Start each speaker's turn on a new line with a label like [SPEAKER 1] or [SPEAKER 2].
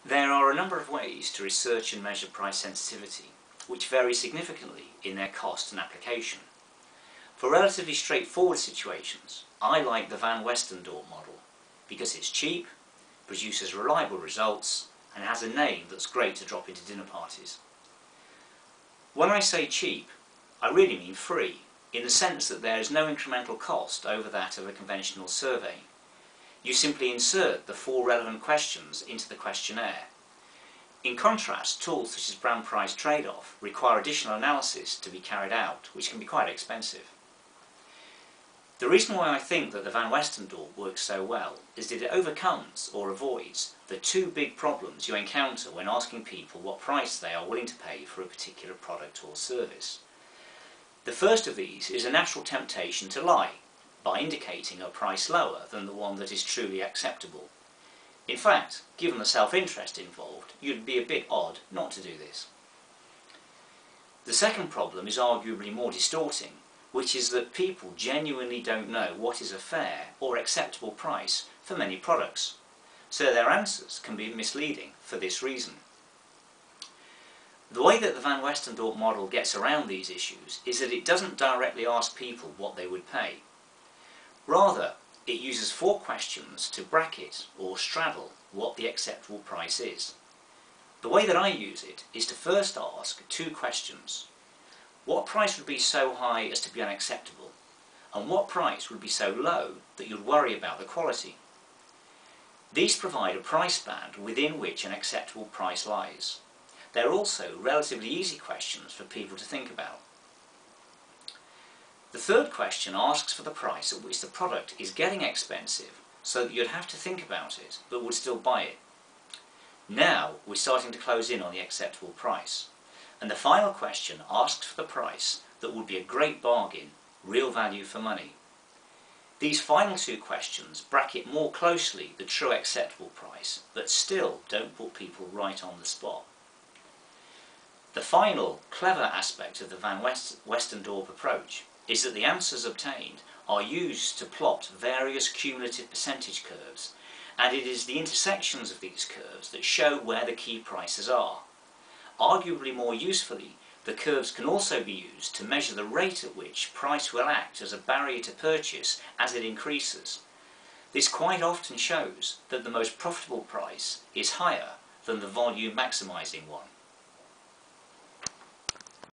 [SPEAKER 1] There are a number of ways to research and measure price sensitivity, which vary significantly in their cost and application. For relatively straightforward situations, I like the Van Westendorp model because it's cheap, produces reliable results, and has a name that's great to drop into dinner parties. When I say cheap, I really mean free, in the sense that there is no incremental cost over that of a conventional survey. You simply insert the 4 relevant questions into the questionnaire. In contrast, tools such as brand price trade-off require additional analysis to be carried out, which can be quite expensive. The reason why I think that the Van Westendorp works so well is that it overcomes or avoids the 2 big problems you encounter when asking people what price they are willing to pay for a particular product or service. The first of these is a natural temptation to lie by indicating a price lower than the one that is truly acceptable. In fact, given the self-interest involved, you'd be a bit odd not to do this. The second problem is arguably more distorting, which is that people genuinely don't know what is a fair or acceptable price for many products, so their answers can be misleading for this reason. The way that the Van Westendorp model gets around these issues is that it doesn't directly ask people what they would pay. Rather, it uses 4 questions to bracket or straddle what the acceptable price is. The way that I use it is to first ask 2 questions. What price would be so high as to be unacceptable? And what price would be so low that you'd worry about the quality? These provide a price band within which an acceptable price lies. They're also relatively easy questions for people to think about. The third question asks for the price at which the product is getting expensive so that you'd have to think about it but would still buy it. Now we're starting to close in on the acceptable price. And the final question asks for the price that would be a great bargain, real value for money. These final 2 questions bracket more closely the true acceptable price, but still don't put people right on the spot. The final, clever aspect of the Van Westendorp approach is that the answers obtained are used to plot various cumulative percentage curves, and it is the intersections of these curves that show where the key prices are. Arguably more usefully, the curves can also be used to measure the rate at which price will act as a barrier to purchase as it increases. This quite often shows that the most profitable price is higher than the volume maximising one.